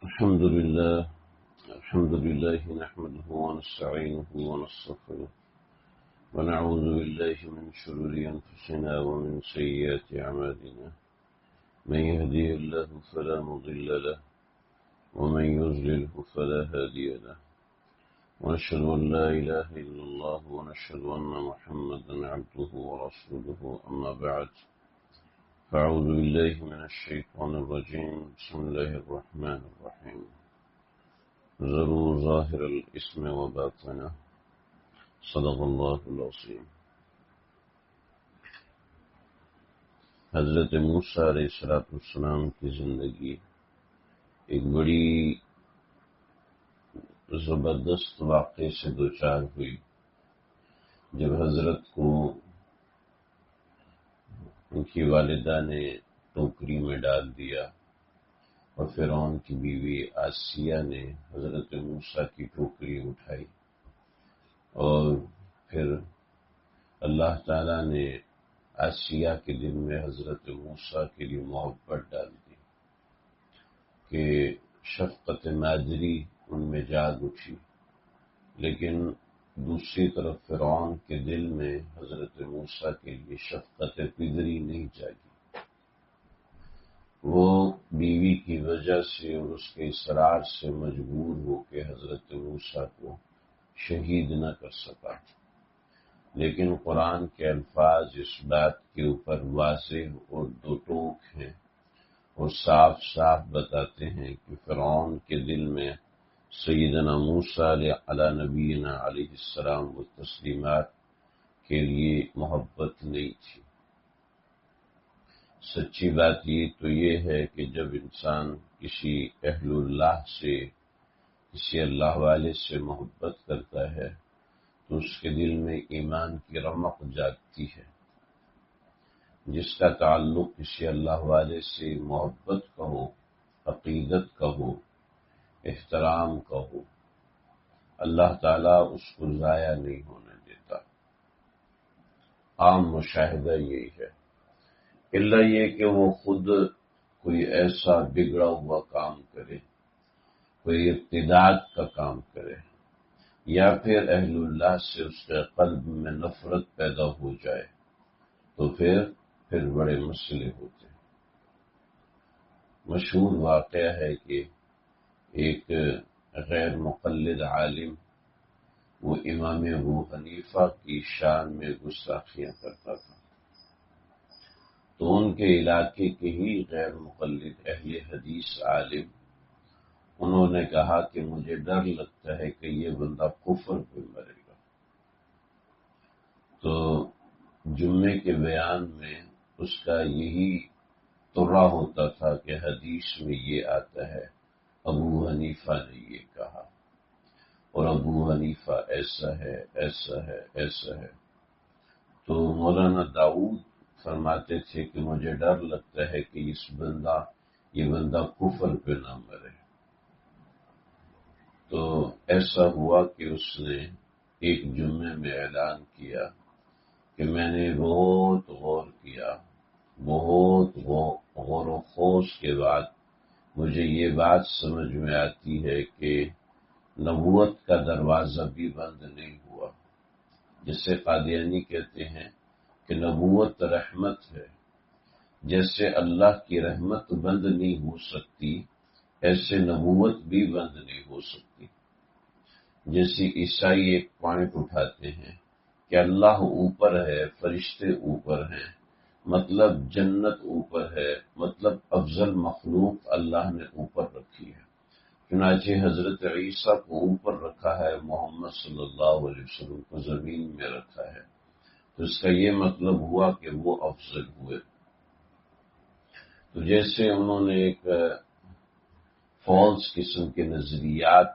الحمد لله نحمده ونستعينه ونستغفره ونعوذ بالله من شرور أنفسنا ومن سيئات أعمالنا من يهديه الله فلا مضل له ومن يضلله فلا هادي له ونشهد أن لا إله إلا الله ونشهد أن محمدا عبده ورسوله أما بعد فأعوذ بالله من الشيطان الرجيم بسم الله الرحمن الرحيم ذروا ظاهر الاسم وباطنه صدق اللہ العظیم۔ حضرت موسیٰ علیہ السلام کی زندگی ایک بڑی زبردست واقعے سے دوچار ہوئی جب حضرت کو ان کی والدہ نے ٹوکری میں ڈال دیا اور فرعون کی بیوی آسیہ نے حضرت موسیٰ کی ٹوکری اٹھائی اور پھر اللہ تعالیٰ نے آسیہ کے دل میں حضرت موسیٰ کے لیے محبت ڈال دی کہ شفقت مادری ان میں جاگ اٹھی، لیکن دوسری طرف فرعون کے دل میں حضرت موسیٰ کے لیے شفقت پدری نہیں جاگی۔ وہ بیوی کی وجہ سے اور اس کے اصرار سے مجبور ہو کے حضرت موسیٰ کو شہید نہ کر سکا، لیکن قرآن کے الفاظ اس بات کے اوپر واضح اور دو ٹوک ہیں اور صاف صاف بتاتے ہیں کہ فرعون کے دل میں سیدنا موسیٰ علی نبینا علیہ السلام و تسلیمات کے لیے محبت نہیں تھی۔ سچی بات یہ ہے کہ جب انسان کسی اہل اللہ سے، کسی اللہ والے سے محبت کرتا ہے تو اس کے دل میں ایمان کی رمق جاگتی ہے۔ جس کا تعلق کسی اللہ والے سے محبت کا ہو، عقیدت کا ہو، احترام کا ہو، اللہ تعالیٰ اس کو ضائع نہیں ہونے دیتا۔ عام مشاہدہ یہی ہے، الا یہ کہ وہ خود کوئی ایسا بگڑا ہوا کام کرے، کوئی ارتداد کا کام کرے، یا پھر اہل اللہ سے اس کے قلب میں نفرت پیدا ہو جائے تو پھر بڑے مسئلے ہوتے ہیں۔ مشہور واقعہ ہے کہ ایک غیر مقلد عالم وہ امام ابو حنیفہ کی شان میں گستاخیاں کرتا تھا، تو ان کے علاقے کے ہی غیر مقلد اہل حدیث عالم انہوں نے کہا کہ مجھے ڈر لگتا ہے کہ یہ بندہ کفر پہ مرے گا۔ تو جمعے کے بیان میں اس کا یہی ترا ہوتا تھا کہ حدیث میں یہ آتا ہے ابو حنیفہ نے یہ کہا اور ابو حنیفہ ایسا ہے ایسا ہے ایسا ہے۔ تو مولانا داؤد فرماتے تھے کہ مجھے ڈر لگتا ہے کہ یہ بندہ کفر پہ نہ مرے۔ تو ایسا ہوا کہ اس نے ایک جمعے میں اعلان کیا کہ میں نے بہت غور کیا، بہت غور و خوض کے بعد مجھے یہ بات سمجھ میں آتی ہے کہ نبوت کا دروازہ بھی بند نہیں ہوا۔ جیسے قادیانی کہتے ہیں کہ نبوت رحمت ہے، جیسے اللہ کی رحمت بند نہیں ہو سکتی ایسے نبوت بھی بند نہیں ہو سکتی۔ جیسے عیسائی ایک پوائنٹ اٹھاتے ہیں کہ اللہ اوپر ہے، فرشتے اوپر ہیں، مطلب جنت اوپر ہے، مطلب افضل مخلوق اللہ نے اوپر رکھی ہے۔ چنانچہ حضرت عیسیٰ کو اوپر رکھا ہے، محمد صلی اللہ علیہ وسلم کو زمین میں رکھا ہے، تو اس کا یہ مطلب ہوا کہ وہ افضل ہوئے۔ تو جیسے انہوں نے ایک فالس قسم کے نظریات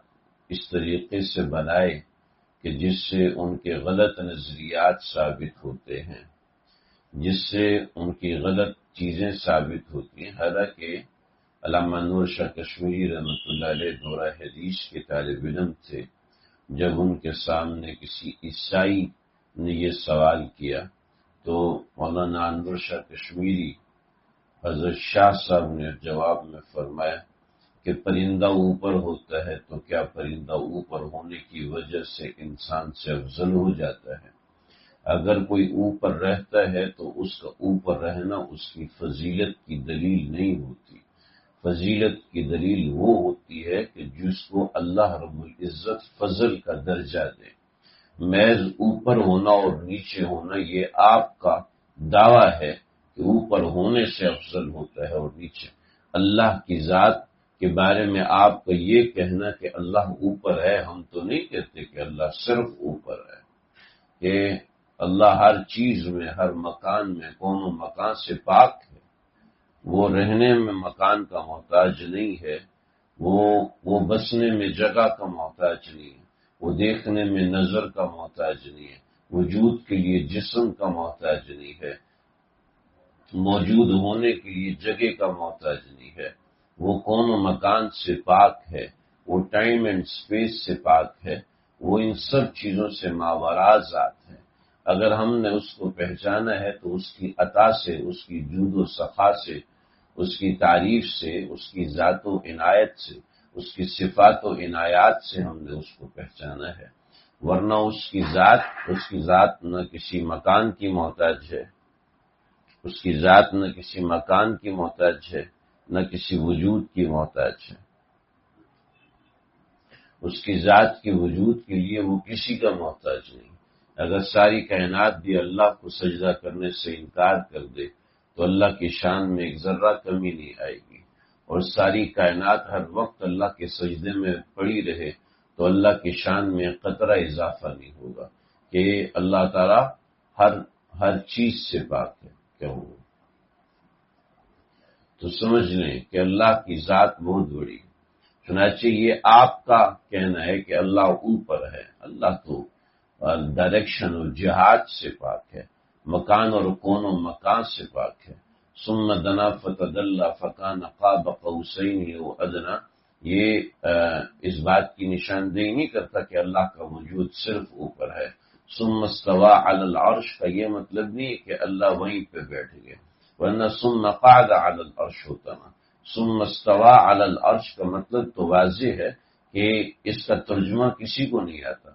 اس طریقے سے بنائے کہ جس سے ان کے غلط نظریات ثابت ہوتے ہیں، جس سے ان کی غلط چیزیں ثابت ہوتی ہیں۔ حالانکہ علامہ انور شاہ کشمیری رحمۃ اللہ علیہ دورہ حدیث کے طالب علم تھے، جب ان کے سامنے کسی عیسائی نے یہ سوال کیا تو مولانا انور شاہ کشمیری حضرت شاہ صاحب نے جواب میں فرمایا کہ پرندہ اوپر ہوتا ہے تو کیا پرندہ اوپر ہونے کی وجہ سے انسان سے افضل ہو جاتا ہے؟ اگر کوئی اوپر رہتا ہے تو اس کا اوپر رہنا اس کی فضیلت کی دلیل نہیں ہوتی. فضیلت کی دلیل وہ ہوتی ہے کہ جس کو اللہ رب العزت فضل کا درجہ دے. محض اوپر ہونا اور نیچے ہونا یہ آپ کا دعویٰ ہے کہ اوپر ہونے سے افضل ہوتا ہے اور نیچے. اللہ کی ذات کے بارے میں آپ کا یہ کہنا کہ اللہ اوپر ہے، ہم تو نہیں کہتے کہ اللہ صرف اوپر ہے، کہ اللہ ہر چیز میں، ہر مکان میں، کون و مکان سے پاک ہے. وہ رہنے میں مکان کا محتاج نہیں ہے، وہ بسنے میں جگہ کا محتاج نہیں ہے، وہ دیکھنے میں نظر کا محتاج نہیں ہے، وجود کے لیے جسم کا محتاج نہیں ہے، موجود ہونے کے لیے جگہ کا محتاج نہیں ہے. وہ کون و مکان سے پاک ہے، وہ ٹائم اینڈ سپیس سے پاک ہے، وہ ان سب چیزوں سے ماوراء ذات ہے. اگر ہم نے اس کو پہچانا ہے تو اس کی عطا سے، اس کی جود و سخا سے، اس کی تعریف سے، اس کی ذات و عنایت سے، اس کی صفات و عنایات سے ہم نے اس کو پہچانا ہے. ورنہ اس کی ذات نہ کسی مکان کی محتاج ہے، اس کی ذات نہ کسی مکان کی محتاج ہے، نہ کسی وجود کی محتاج ہے. اس کی ذات کے وجود کے لیے وہ کسی کا محتاج نہیں. اگر ساری کائنات بھی اللہ کو سجدہ کرنے سے انکار کر دے تو اللہ کی شان میں ایک ذرہ کمی نہیں آئے گی، اور ساری کائنات ہر وقت اللہ کے سجدے میں پڑی رہے تو اللہ کی شان میں قطرہ اضافہ نہیں ہوگا کہ اللہ تعالیٰ ہر چیز سے پاک ہے. کیا ہوگا؟ تو سمجھ لیں کہ اللہ کی ذات بہت بڑی ہے. چنانچہ یہ آپ کا کہنا ہے کہ اللہ اوپر ہے. اللہ تو ڈائریکشن اور جہاد سے پاک ہے، مکان اور کون و مکان سے پاک ہے. ثم دنا فتدلی فکان قاب قوسین او ادنا، یہ اس بات کی نشاندہی نہیں کرتا کہ اللہ کا وجود صرف اوپر ہے. ثم استوى علی العرش کا یہ مطلب نہیں کہ اللہ وہیں پہ بیٹھ گئے، ورنہ ثم قعد علی العرش ہوتا نا. ثم استوى علی العرش کا مطلب تو واضح ہے کہ اس کا ترجمہ کسی کو نہیں آتا.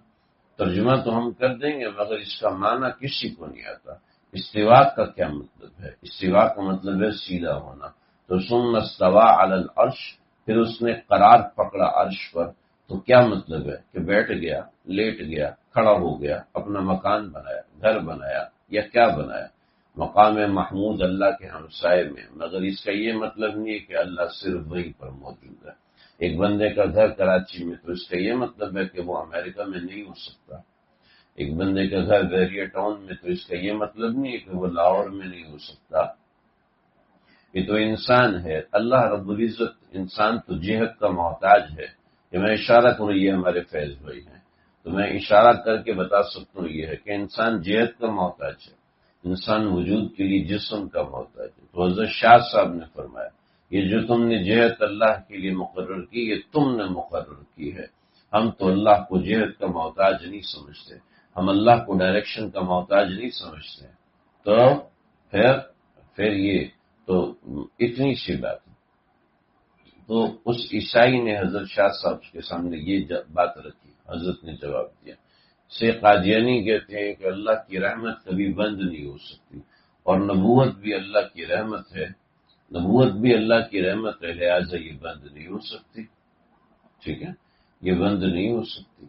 ترجمہ تو ہم کر دیں گے مگر اس کا معنی کسی کو نہیں آتا. استوا کا کیا مطلب ہے؟ استوا کا مطلب ہے سیدھا ہونا. تو ثم استوى علی العرش، پھر اس نے قرار پکڑا عرش پر، تو کیا مطلب ہے؟ کہ بیٹھ گیا، لیٹ گیا، کھڑا ہو گیا، اپنا مکان بنایا، گھر بنایا، یا کیا بنایا؟ مقام محمود اللہ کے ہمسائے میں. مگر اس کا یہ مطلب نہیں ہے کہ اللہ صرف وہیں پر موجود ہے. ایک بندے کا گھر کراچی میں تو اس کا یہ مطلب ہے کہ وہ امریکہ میں نہیں ہو سکتا. ایک بندے کا گھر بحریہ ٹاؤن میں تو اس کا یہ مطلب نہیں ہے کہ وہ لاہور میں نہیں ہو سکتا. یہ تو انسان ہے. اللہ رب العزت انسان تو جہت کا محتاج ہے. کہ میں اشارہ کروں، یہ ہمارے فیض بھائی ہیں تو میں اشارہ کر کے بتا سکتا ہوں یہ ہے کہ انسان جہت کا محتاج ہے. انسان وجود کے لیے جسم کا محتاج ہے. تو حضرت شاہ صاحب نے فرمایا یہ جو تم نے جہت اللہ کے لیے مقرر کی، یہ تم نے مقرر کی ہے. ہم تو اللہ کو جہت کا محتاج نہیں سمجھتے، ہم اللہ کو ڈائریکشن کا محتاج نہیں سمجھتے. تو پھر یہ تو اتنی سی بات ہے. تو اس عیسائی نے حضرت شاہ صاحب کے سامنے یہ بات رکھی، حضرت نے جواب دیا. سے قادیانی کہتے ہیں کہ اللہ کی رحمت کبھی بند نہیں ہو سکتی، اور نبوت بھی اللہ کی رحمت ہے، نبوت بھی اللہ کی رحمت ہے، لہٰذا یہ بند نہیں ہو سکتی. ٹھیک ہے، یہ بند نہیں ہو سکتی.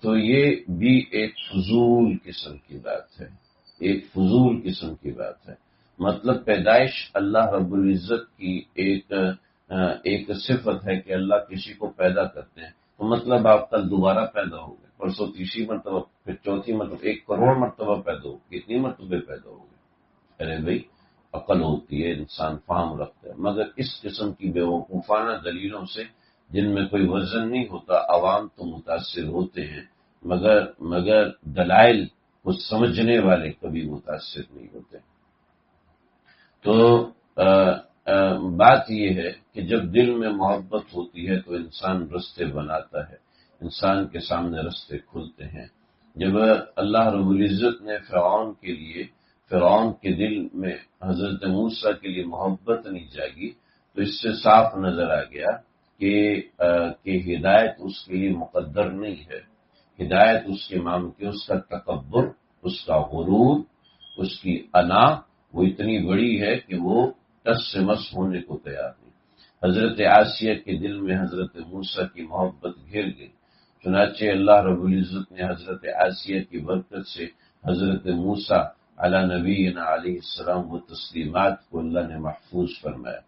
تو یہ بھی ایک فضول قسم کی بات ہے، ایک فضول قسم کی بات ہے. مطلب پیدائش اللہ رب العزت کی ایک صفت ہے کہ اللہ کسی کو پیدا کرتے ہیں. تو مطلب آپ کل دوبارہ پیدا ہو گئے، پرسوں تیسری مرتبہ، پھر چوتھی مرتبہ، 1 کروڑ مرتبہ پیدا ہو، کتنی مرتبہ پیدا ہو گئے؟ ارے بھائی عقل ہوتی ہے، انسان فہم رکھتا ہے. مگر اس قسم کی بیوقوفانہ دلیلوں سے جن میں کوئی وزن نہیں ہوتا، عوام تو متاثر ہوتے ہیں مگر دلائل کو سمجھنے والے کبھی متاثر نہیں ہوتے. تو بات یہ ہے کہ جب دل میں محبت ہوتی ہے تو انسان رستے بناتا ہے، انسان کے سامنے رستے کھلتے ہیں. جب اللہ رب العزت نے فرعون کے دل میں حضرت موسیٰ کے لیے محبت نہیں جاگی تو اس سے صاف نظر آ گیا کہ ہدایت اس کے لیے مقدر نہیں ہے. ہدایت اس کے مام کے اس کا تکبر، اس کا غرور، اس کی انا وہ اتنی بڑی ہے کہ وہ ٹس سے مس ہونے کو تیار نہیں. حضرت آسیہ کے دل میں حضرت موسیٰ کی محبت گھیر گئی. چنانچہ اللہ رب العزت نے حضرت آسیہ کی برکت سے حضرت موسیٰ علی نبینا علیہ السلام و تسلیمات کو اللہ نے محفوظ فرمایا.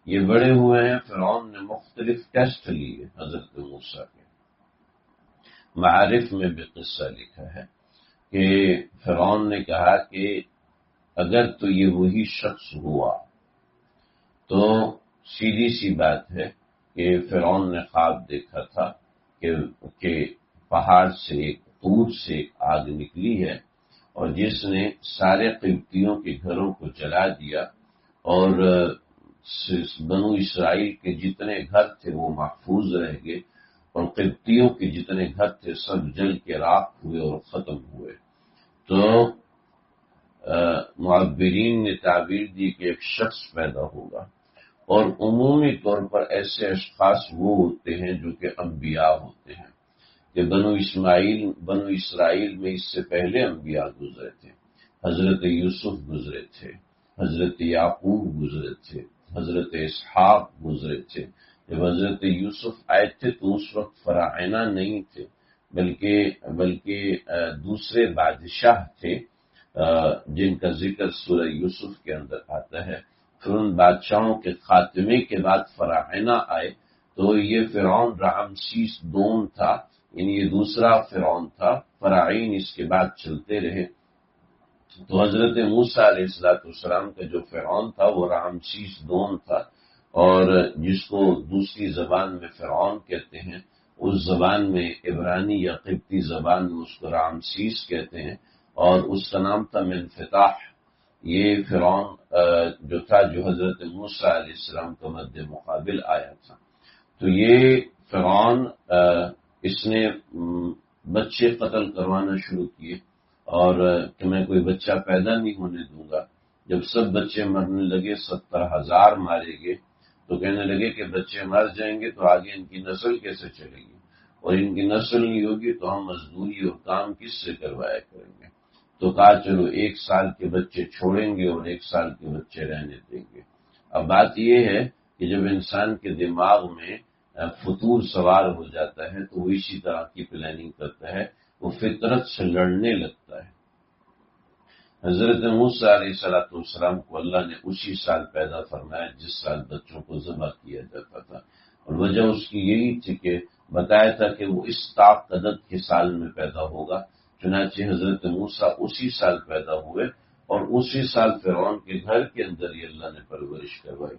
یہ بڑے ہوئے ہیں، فرعون نے مختلف ٹیسٹ لیے حضرت موسیٰ کے. معارف میں بھی قصہ لکھا ہے کہ فرعون نے کہا کہ اگر تو یہ وہی شخص ہوا تو سیدھی سی بات ہے کہ فرعون نے خواب دیکھا تھا کہ پہاڑ سے ایک طور سے ایک آگ نکلی ہے اور جس نے سارے قبطیوں کے گھروں کو جلا دیا اور بنو اسرائیل کے جتنے گھر تھے وہ محفوظ رہ گئے اور قبطیوں کے جتنے گھر تھے سب جل کے راکھ ہوئے اور ختم ہوئے. تو معبرین نے تعبیر دی کہ ایک شخص پیدا ہوگا اور عمومی طور پر ایسے اشخاص وہ ہوتے ہیں جو کہ انبیاء ہوتے ہیں کہ بنو اسرائیل میں اس سے پہلے انبیاء گزرے تھے. حضرت یوسف گزرے تھے، حضرت یعقوب گزرے تھے، حضرت اسحاق گزرے تھے. جب حضرت یوسف آئے تھے تو اس وقت فراعنہ نہیں تھے بلکہ دوسرے بادشاہ تھے جن کا ذکر سورہ یوسف کے اندر آتا ہے. پھر ان بادشاہوں کے خاتمے کے بعد فراعنہ آئے تو یہ فرعون رامسیس دوم تھا، یعنی یہ دوسرا فرعون تھا. فراعین اس کے بعد چلتے رہے. تو حضرت موسیٰ علیہ السلام کا جو فرعون تھا وہ رامسیس دوم تھا اور جس کو دوسری زبان میں فرعون کہتے ہیں، اس زبان میں عبرانی یا قبطی زبان میں اس کو رامسیس کہتے ہیں اور اس کا نام تھا منفتاح. یہ فرعون جو تھا جو حضرت موسیٰ علیہ السلام کا مد مقابل آیا تھا. تو یہ فرعون اس نے بچے قتل کروانا شروع کیے اور کہ میں کوئی بچہ پیدا نہیں ہونے دوں گا. جب سب بچے مرنے لگے 70,000 مارے گئے تو کہنے لگے کہ بچے مر جائیں گے تو آگے ان کی نسل کیسے چلے گی اور ان کی نسل نہیں ہوگی تو ہم مزدوری اور کام کس سے کروایا کریں گے. تو کہا چلو 1 سال کے بچے چھوڑیں گے اور 1 سال کے بچے رہنے دیں گے. اب بات یہ ہے کہ جب انسان کے دماغ میں فطور سوار ہو جاتا ہے تو وہ اسی طرح کی پلاننگ کرتا ہے، وہ فطرت سے لڑنے لگتا ہے. حضرت موسیٰ علیہ السلام کو اللہ نے اسی سال پیدا فرمایا جس سال بچوں کو ذبح کیا جاتا تھا اور وجہ اس کی یہی تھی کہ بتایا تھا کہ وہ اس طاق عدد کے سال میں پیدا ہوگا. چنانچہ حضرت موسیٰ اسی سال پیدا ہوئے اور اسی سال فرعون کے گھر کے اندر ہی اللہ نے پرورش کروائی.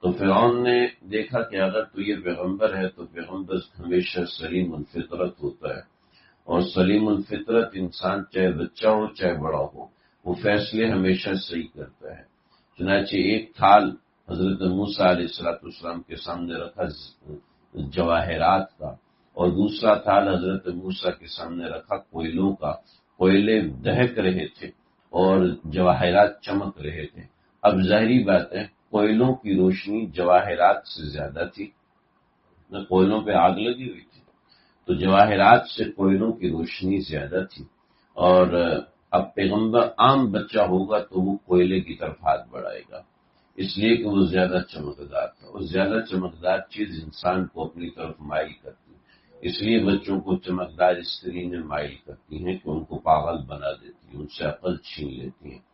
تو فرعون نے دیکھا کہ اگر تو یہ پیغمبر ہے تو پیغمبر ہمیشہ سلیم الفطرت ہوتا ہے اور سلیم الفطرت انسان چاہے بچہ ہو چاہے بڑا ہو وہ فیصلے ہمیشہ صحیح کرتا ہے. چنانچہ ایک تھال حضرت موسیٰ علیہ السلام کے سامنے رکھا جواہرات کا اور دوسرا تھال حضرت موسیٰ کے سامنے رکھا کوئلوں کا. کوئلے دہک رہے تھے اور جواہرات چمک رہے تھے. اب ظاہری بات ہے کوئلوں کی روشنی جواہرات سے زیادہ تھی، کوئلوں پہ آگ لگی ہوئی تھی تو جواہرات سے کوئلوں کی روشنی زیادہ تھی. اور اب پیغمبر عام بچہ ہوگا تو وہ کوئلے کی طرف ہاتھ بڑھائے گا اس لیے کہ وہ زیادہ چمکدار تھا اور زیادہ چمکدار چیز انسان کو اپنی طرف مائل کرتی ہے. اس لیے بچوں کو چمکدار اسکرینیں مائل کرتی ہیں کہ ان کو پاگل بنا دیتی ہیں، ان سے عقل چھین لیتی ہیں،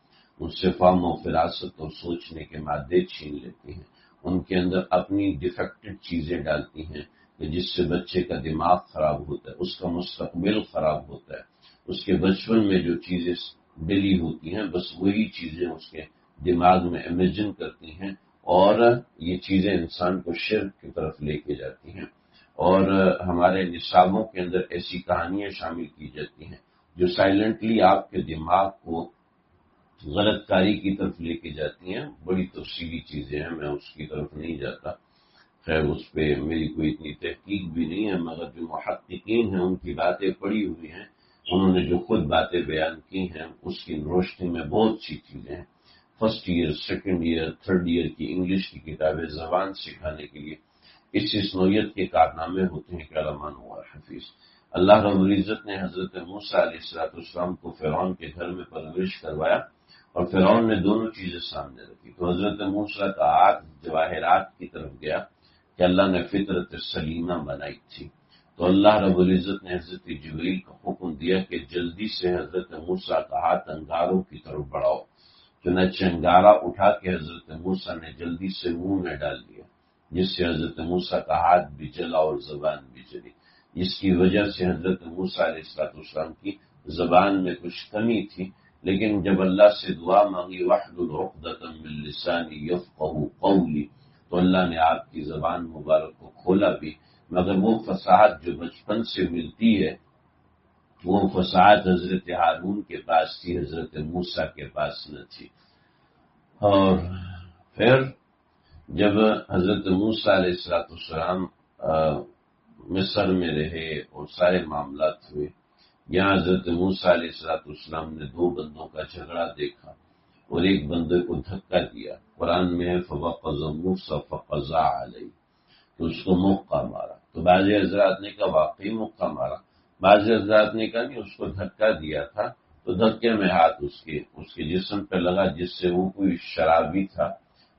ان سے فہم و فراست اور سوچنے کے مادے چھین لیتی ہیں، ان کے اندر اپنی ڈیفیکٹڈ چیزیں ڈالتی ہیں کہ جس سے بچے کا دماغ خراب ہوتا ہے، اس کا مستقبل خراب ہوتا ہے. اس کے بچپن میں جو چیزیں ڈلی ہوتی ہیں بس وہی چیزیں اس کے دماغ میں امیجن کرتی ہیں اور یہ چیزیں انسان کو شرک کی طرف لے کے جاتی ہیں. اور ہمارے نصابوں کے اندر ایسی کہانیاں شامل کی جاتی ہیں جو سائلنٹلی آپ کے دماغ کو غلط کاری کی طرف لے کے جاتی ہیں. بڑی تفصیلی چیزیں ہیں، میں اس کی طرف نہیں جاتا. خیر اس پہ میری کوئی اتنی تحقیق بھی نہیں ہے، مگر جو محققین ہیں ان کی باتیں پڑھی ہوئی ہیں، انہوں نے جو خود باتیں بیان کی ہیں اس کی روشنی میں بہت سی چیزیں ہیں. 1st year 2nd year 3rd year کی انگلش کی کتابیں زبان سکھانے کے لیے اس نوعیت کے کارنامے ہوتے ہیں کہ علمان ہوا حفیظ۔ اللہ رب العزت نے حضرت موسیٰ علیہ السلام کو فرعون کے گھر میں پرورش کروایا، اور فرعون نے دونوں چیزیں سامنے رکھی۔ تو حضرت موسیٰ کا ہاتھ جواہرات کی طرف گیا کہ اللہ نے فطرت سلیمہ بنائی تھی، تو اللہ رب العزت نے حضرت جبریل کو حکم دیا کہ جلدی سے حضرت موسیٰ کا ہاتھ انگاروں کی طرف بڑھاؤ۔ چنانچہ انگارہ اٹھا کے حضرت موسیٰ نے جلدی سے منہ میں ڈال دیا، جس سے حضرت موسیٰ کا ہاتھ بھی جلا اور زبان بھی جلی، جس کی وجہ سے حضرت موسیٰ علیہ السلام کی زبان میں کچھ کمی تھی، لیکن جب اللہ سے دعا مانگی واحلل عقدۃ من لسانی یفقہوا قولی، تو اللہ نے آپ کی زبان مبارک کو کھولا بھی، مگر وہ فصاحت جو بچپن سے ملتی ہے وہ فصاحت حضرت ہارون کے پاس تھی، حضرت موسیٰ کے پاس نہ تھی۔ اور پھر جب حضرت موسیٰ علیہ السلام مصر میں رہے اور سارے معاملات ہوئے، یہاں حضرت موسیٰ علیہ السلام نے دو بندوں کا جھگڑا دیکھا اور ایک بندے کو دھکا دیا۔ قرآن میں ہے فَوَقَظَ مُوسَىٰ فَقَضَىٰ عَلَيْهِ، تو اس کو مکہ مارا۔ تو بعض حضرات نے کہا واقعی مکہ مارا، بعض حضرات نے کہا نہیں، اس کو دھکا دیا تھا تو دھکے میں ہاتھ اس کے جسم پہ لگا، جس سے وہ کوئی شرابی تھا،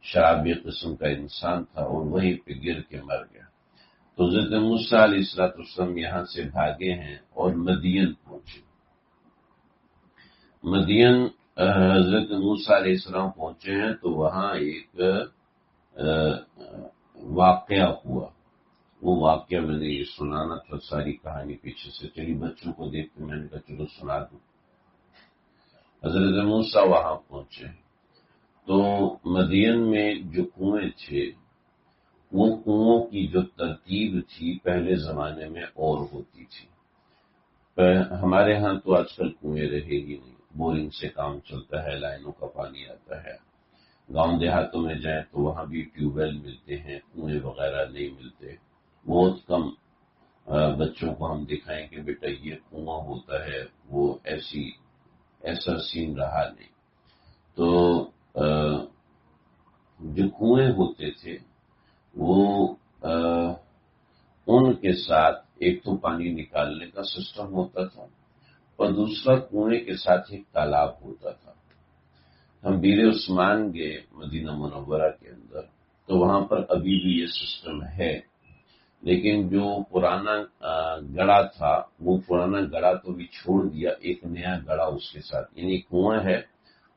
شرابی قسم کا انسان تھا، اور وہیں پہ گر کے مر گیا۔ تو حضرت موسیٰ علیہ السلام یہاں سے بھاگے ہیں اور مدین پہنچے۔ مدین حضرت موسیٰ علیہ السلام پہنچے ہیں تو وہاں ایک واقعہ ہوا۔ وہ واقعہ میں نے یہ سنانا تھا، ساری کہانی پیچھے سے چلی، بچوں کو دیکھ کے میں نے کہا چلو سنا دوں۔ حضرت موسیٰ وہاں پہنچے تو مدین میں جو کنویں تھے، وہ کنووں کی جو ترتیب تھی پہلے زمانے میں اور ہوتی تھی۔ ہمارے ہاں تو آج کل کنویں رہے ہی نہیں، بورنگ سے کام چلتا ہے، لائنوں کا پانی آتا ہے۔ گاؤں دیہاتوں میں جائیں تو وہاں بھی ٹیوب ویل ملتے ہیں، کنویں وغیرہ نہیں ملتے۔ بہت کم بچوں کو ہم دکھائیں کہ بیٹا یہ کنواں ہوتا ہے، وہ ایسا سین رہا نہیں۔ تو جو کنویں ہوتے تھے وہ ان کے ساتھ ایک تو پانی نکالنے کا سسٹم ہوتا تھا، اور دوسرا کنویں کے ساتھ ایک تالاب ہوتا تھا۔ ہم بیر عثمان گئے مدینہ منورہ کے اندر، تو وہاں پر ابھی بھی یہ سسٹم ہے، لیکن جو پرانا گڑھا تھا وہ پرانا گڑھا تو بھی چھوڑ دیا، ایک نیا گڑھا اس کے ساتھ، یعنی کنواں ہے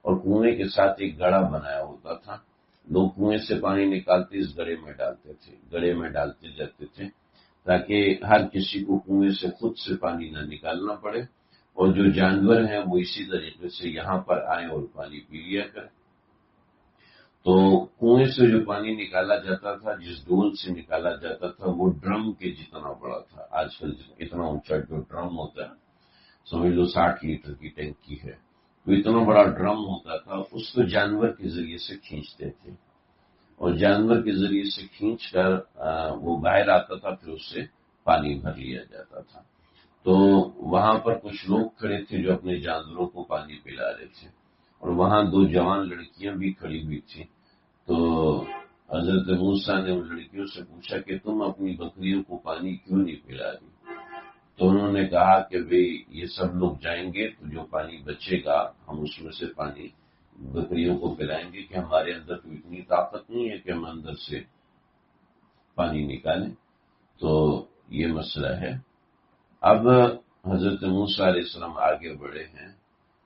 اور کنویں کے ساتھ ایک گڑھا بنایا ہوتا تھا۔ لوگ کنویں سے پانی نکالتے اس گڑھے میں ڈالتے تھے، گڑھے میں ڈالتے جاتے تھے تاکہ ہر کسی کو کنویں سے خود سے پانی نہ نکالنا پڑے، اور جو جانور ہیں وہ اسی طریقے سے یہاں پر آئیں اور پانی پی لیا کریں۔ تو کنویں سے جو پانی نکالا جاتا تھا، جس ڈول سے نکالا جاتا تھا، وہ ڈرم کے جتنا بڑا تھا۔ آج کل اتنا اونچا جو ڈرم ہوتا ہے، سمجھ لو 60 لیٹر کی ٹینکی ہے، تو اتنا بڑا ڈرم ہوتا تھا، اس کو جانور کے ذریعے سے کھینچتے تھے، اور جانور کے ذریعے سے کھینچ کر وہ باہر آتا تھا، پھر اس سے پانی بھر لیا جاتا تھا۔ تو وہاں پر کچھ لوگ کھڑے تھے جو اپنے جانوروں کو پانی پلا رہے تھے، اور وہاں دو جوان لڑکیاں بھی کھڑی ہوئی تھیں۔ تو حضرت موسیٰ نے ان لڑکیوں سے پوچھا کہ تم اپنی بکریوں کو پانی کیوں نہیں پلا رہی؟ تو انہوں نے کہا کہ بھئی یہ سب لوگ جائیں گے تو جو پانی بچے گا ہم اس میں سے پانی بکریوں کو پلائیں گے، کہ ہمارے اندر تو اتنی طاقت نہیں ہے کہ ہم اندر سے پانی نکالیں۔ تو یہ مسئلہ ہے۔ اب حضرت موسیٰ علیہ السلام آگے بڑھے ہیں۔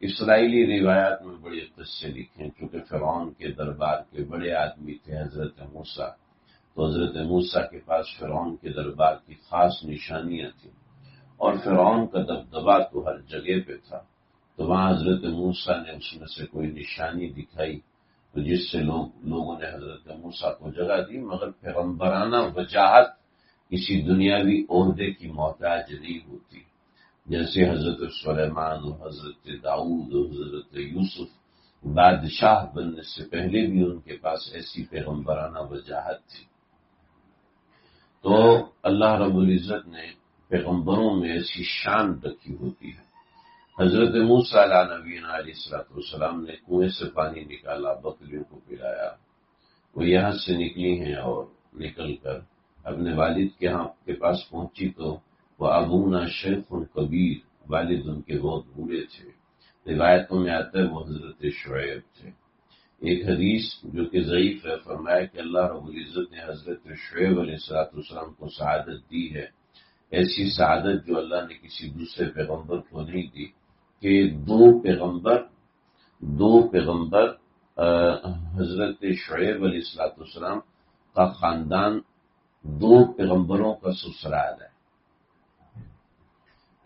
اسرائیلی روایات میں بڑے قصے لکھے ہیں، چونکہ فرعون کے دربار کے بڑے آدمی تھے حضرت موسیٰ، تو حضرت موسیٰ کے پاس فرعون کے دربار کی خاص نشانیاں تھیں، اور فرعون کا دبدبا تو ہر جگہ پہ تھا۔ تو وہاں حضرت موسیٰ نے اس میں سے کوئی نشانی دکھائی، تو جس سے لوگوں نے حضرت موسیٰ کو جگہ دی، مگر پیغمبرانہ وجاہت کسی دنیاوی عہدے کی محتاج نہیں ہوتی، جیسے حضرت سلیمان اور حضرت داؤد اور حضرت یوسف بادشاہ بننے سے پہلے بھی ان کے پاس ایسی پیغمبرانہ وجاہت تھی۔ تو اللہ رب العزت نے پیغمبروں میں ایسی شان رکھی ہوتی ہے۔ حضرت موسیٰ علیہ نبینا علیہ السلام نے کنویں سے پانی نکالا، بکریوں کو پلایا، وہ یہاں سے نکلی ہیں اور نکل کر اپنے والد کے پاس پہنچی تو وہ ابونا شیخ کبیر، والد ان کے بہت بوڑھے تھے۔ روایتوں میں آتا ہے وہ حضرت شعیب تھے۔ ایک حدیث جو کہ ضعیف ہے، فرمایا کہ اللہ رب العزت نے حضرت شعیب علیہ السلام کو سعادت دی ہے، ایسی سعادت جو اللہ نے کسی دوسرے پیغمبر کو نہیں دی، کہ دو پیغمبر حضرت شعیب علیہ السلام کا خاندان دو پیغمبروں کا سسرال ہے۔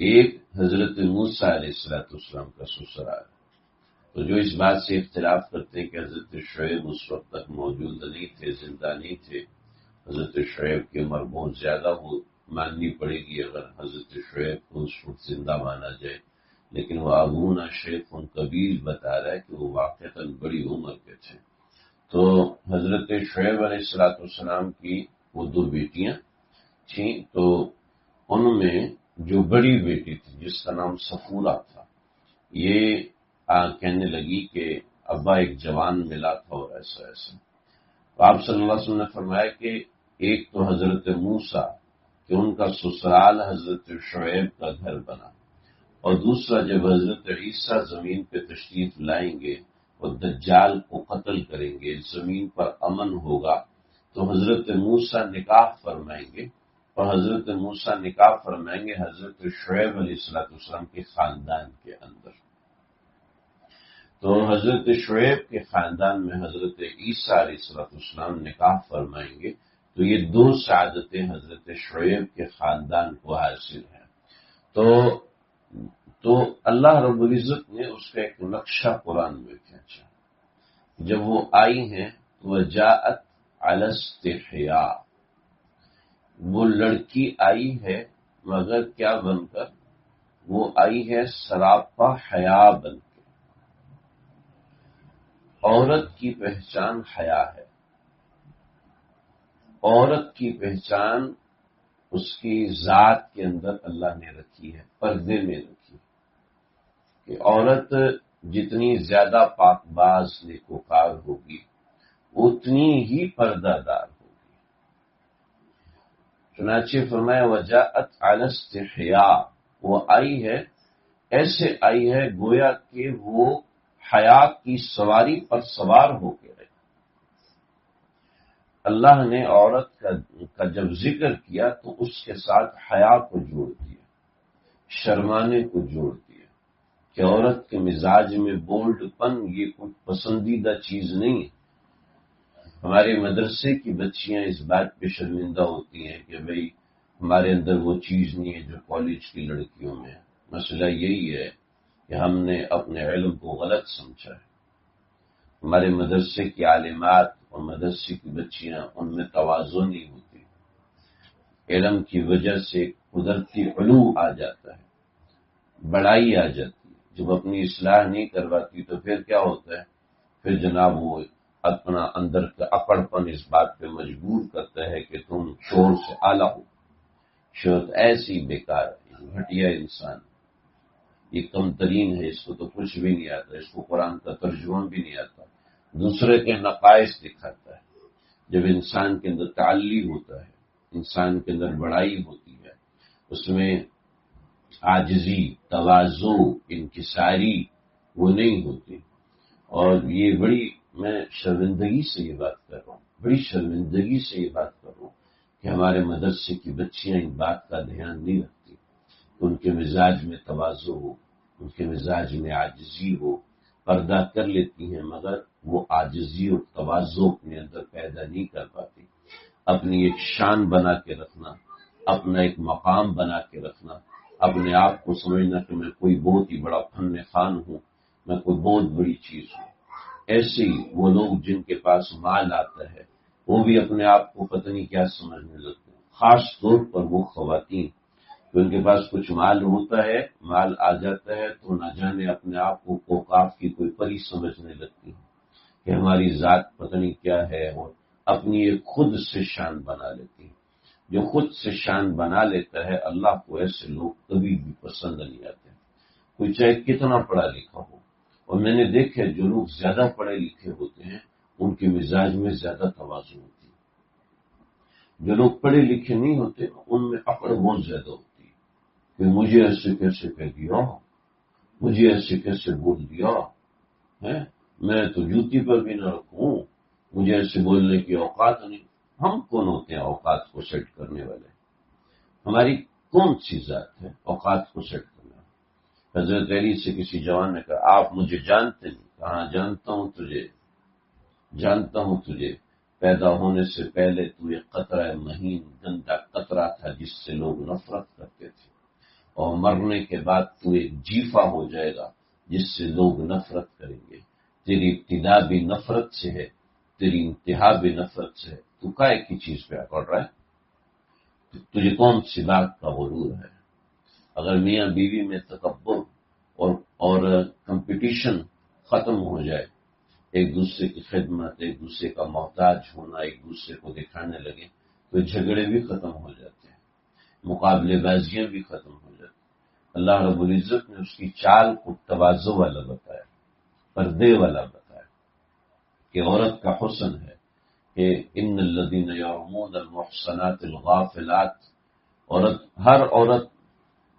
ایک حضرت موسیٰ علیہ السلام کا سسرال ہے۔ تو جو اس بات سے اختلاف کرتے ہیں کہ حضرت شعیب اس وقت تک موجود نہیں تھے، زندہ نہیں تھے، حضرت شعیب کی عمر بہت زیادہ وہ ماننی پڑے گی اگر حضرت شعیب کو اس وقت زندہ مانا جائے، لیکن وہ ابونا شیخ کبیر بتا رہا ہے کہ وہ واقعتاً بڑی عمر کے تھے۔ تو حضرت شعیب علیہ السلام کی وہ دو بیٹیاں تھیں، تو ان میں جو بڑی بیٹی تھی جس کا نام صفورہ تھا، یہ کہنے لگی کہ ابا ایک جوان ملا تھا اور ایسا ایسا۔ تو آپ صلی اللہ علیہ وسلم نے فرمایا کہ ایک تو حضرت موسیٰ کہ ان کا سسرال حضرت شعیب کا گھر بنا، اور دوسرا جب حضرت عیسیٰ زمین پہ تشریف لائیں گے اور دجال کو قتل کریں گے، زمین پر امن ہوگا، تو حضرت موسیٰ نکاح فرمائیں گے، اور حضرت موسیٰ نکاح فرمائیں گے حضرت شعیب علیہ السلام کے خاندان کے اندر۔ تو حضرت شعیب کے خاندان میں حضرت عیسیٰ علیہ السلام نکاح فرمائیں گے، تو یہ دو سعادتیں حضرت شعیب کے خاندان کو حاصل ہیں۔ تو اللہ رب العزت نے اس کا ایک نقشہ قرآن میں کھینچا۔ جب وہ آئی ہیں وجاءت علی استحیاء، وہ لڑکی آئی ہے مگر کیا بن کر؟ وہ آئی ہے سراپا حیا بن کے۔ عورت کی پہچان حیا ہے، عورت کی پہچان اس کی ذات کے اندر اللہ نے رکھی ہے، پردے میں رکھی ہے، کہ عورت جتنی زیادہ پاک باز نیکوکار ہوگی اتنی ہی پردہ دار ہوگی۔ چنانچہ فرمایا وجاءت علی استحیاء، وہ آئی ہے ایسے آئی ہے گویا کہ وہ حیا کی سواری پر سوار ہو کے رہی۔ اللہ نے عورت کا جب ذکر کیا تو اس کے ساتھ حیا کو جوڑ دیا، شرمانے کو جوڑ دیا، کہ عورت کے مزاج میں بولڈ پن یہ کوئی پسندیدہ چیز نہیں ہے۔ ہمارے مدرسے کی بچیاں اس بات پہ شرمندہ ہوتی ہیں کہ بھئی ہمارے اندر وہ چیز نہیں ہے جو کالج کی لڑکیوں میں ہے۔ مسئلہ یہی ہے کہ ہم نے اپنے علم کو غلط سمجھا ہے۔ ہمارے مدرسے کی عالمات اور مدرسے کی بچیاں ان میں تواضع نہیں ہوتی، علم کی وجہ سے قدرتی علو آ جاتا ہے، بڑائی آ جاتی ہے۔ جب اپنی اصلاح نہیں کرواتی تو پھر کیا ہوتا ہے؟ پھر جناب وہ اپنا اندر کا اکڑپن اس بات پہ مجبور کرتا ہے کہ تم شور سے اعلیٰ ہو۔ شور ایسی بیکار ہے، گھٹیا انسان، یہ کم ترین ہے، اس کو تو کچھ بھی نہیں آتا، اس کو قرآن کا ترجمہ بھی نہیں آتا، دوسرے کے نقائص دکھاتا ہے۔ جب انسان کے اندر تعلی ہوتا ہے، انسان کے اندر بڑائی ہوتی ہے، اس میں عاجزی، تواضع، انکساری وہ نہیں ہوتی۔ اور یہ بڑی، میں شرمندگی سے یہ بات کر رہا ہوں، بڑی شرمندگی سے یہ بات کر رہا ہوں کہ ہمارے مدرسے کی بچیاں ان بات کا دھیان نہیں رکھتی، ان کے مزاج میں تواضع ہو، ان کے مزاج میں عاجزی ہو، پردہ کر لیتی ہیں مگر وہ عاجزی اور تواضع اپنے اندر پیدا نہیں کر پاتی۔ اپنی ایک شان بنا کے رکھنا، اپنا ایک مقام بنا کے رکھنا، اپنے آپ کو سمجھنا کہ میں کوئی بہت ہی بڑا فن خان ہوں، میں کوئی بہت بڑی چیز ہوں۔ ایسے ہی وہ لوگ جن کے پاس مال آتا ہے وہ بھی اپنے آپ کو پتہ نہیں کیا سمجھنے لگتے ہیں، خاص طور پر وہ خواتین کہ ان کے پاس کچھ مال ہوتا ہے، مال آ جاتا ہے تو نہ جانے اپنے آپ کو کوکاف کی کوئی پری سمجھنے لگتی ہیں کہ ہماری ذات پتہ نہیں کیا ہے، اور اپنی ایک خود سے شان بنا لیتی ہیں۔ جو خود سے شان بنا لیتا ہے اللہ کو ایسے لوگ کبھی بھی پسند نہیں آتے، کوئی چاہے کتنا پڑھا لکھا ہو۔ اور میں نے دیکھا جو لوگ زیادہ پڑھے لکھے ہوتے ہیں ان کے مزاج میں زیادہ تواضع ہوتی ہے، جو لوگ پڑھے لکھے نہیں ہوتے ان میں اکڑ بہت زیادہ ہوتی ہے کہ مجھے ایسے کیسے کہہ دیا، مجھے ایسے کیسے بول دیا ہے، میں تو جوتی پر بھی نہ رکھوں، مجھے ایسے بولنے کی اوقات نہیں۔ ہم کون ہوتے ہیں اوقات کو سیٹ کرنے والے؟ ہماری کون سی ذات ہے اوقات کو سیٹ کرنا؟ حضرت علی سے کسی جوان نے کہا آپ مجھے جانتے نہیں؟ کہاں جانتا ہوں تجھے، جانتا ہوں تجھے، پیدا ہونے سے پہلے تو ایک قطرہ مہین گندا قطرہ تھا جس سے لوگ نفرت کرتے تھے، اور مرنے کے بعد تو ایک جیفا ہو جائے گا جس سے لوگ نفرت کریں گے۔ تیری ابتدا بھی نفرت سے ہے، تیری انتہا بھی نفرت سے ہے، تو کائے کی چیز پہ اکڑ رہا ہے؟ تجھے کون سی بات کا غرور ہے؟ اگر میاں بیوی میں تکبر اور کمپٹیشن ختم ہو جائے، ایک دوسرے کی خدمت، ایک دوسرے کا محتاج ہونا، ایک دوسرے کو دکھانے لگے، تو جھگڑے بھی ختم ہو جاتے ہیں، مقابلے بازیاں بھی ختم ہو جاتی ہیں۔ اللہ رب العزت نے اس کی چال کو تواضع والا بتایا، پردے والا بتایا کہ عورت کا حسن ہے کہ ان الذین یرمون المحصنات الغافلات، ہر عورت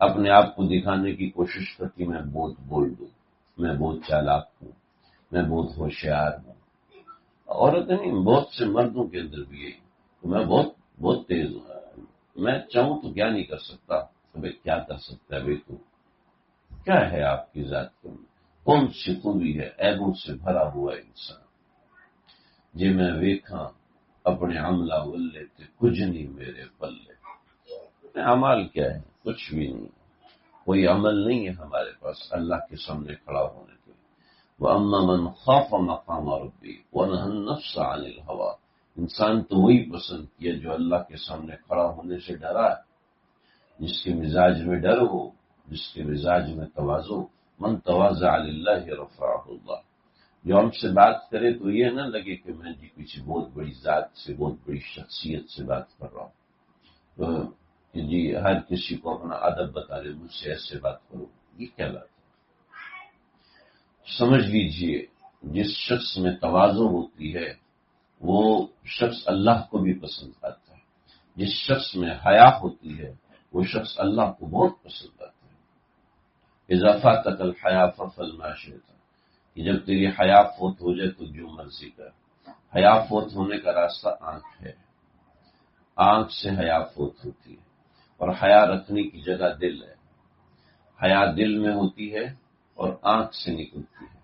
اپنے آپ کو دکھانے کی کوشش کرتی، میں بہت بول دوں، میں بہت چالاک ہوں، میں بہت ہوشیار ہوں۔ عورت نہیں، بہت سے مردوں کے اندر بھی یہی، میں بہت بہت تیز ہوں، میں چاہوں تو کیا نہیں کر سکتا۔ بھائی کیا کر سکتا ہے بھائی؟ تو کیا ہے آپ کی ذات کے اندر؟ کون سی خوبی ہے؟ عیبوں سے بھرا ہوا انسان جی میں ویکھاں اپنے عملہ ولے تے کچھ نہیں میرے پلے۔ اعمال کیا ہے؟ کچھ بھی نہیں، کوئی عمل نہیں ہے ہمارے پاس اللہ کے سامنے کھڑا ہونے کے لیے۔ وَأَمَّا مَنْ خَافَ مَقَامَ رَبِّهِ وَنَهَى النَّفْسَ عَنِ الْهَوَىٰ، انسان تو وہی پسند کیا جو اللہ کے سامنے کھڑا ہونے سے ڈرا ہے، جس کے مزاج میں ڈر ہو، جس کے مزاج میں تواضع۔ من تواضع للہ رفعہ اللہ، جو ہم سے بات کرے تو یہ نہ لگے کہ میں جی کسی بہت بڑی ذات سے، بہت بڑی شخصیت سے بات کر رہا ہوں، کہ جی ہر کسی کو اپنا ادب بتا دے، مجھ سے ایسے بات کرو، یہ کیا بات ہے؟ سمجھ لیجئے جس شخص میں تواضع ہوتی ہے وہ شخص اللہ کو بھی پسند آتا ہے، جس شخص میں حیا ہوتی ہے وہ شخص اللہ کو بہت پسند آتا ہے۔ اضافہ تک الحیا ففعل ما شئت، کہ جب تیری حیا فوت ہو جائے تو جو مرضی کر۔ حیا فوت ہونے کا راستہ آنکھ ہے، آنکھ سے حیا فوت ہوتی ہے، اور حیا رکھنے کی جگہ دل ہے۔ حیا دل میں ہوتی ہے اور آنکھ سے نکلتی ہے،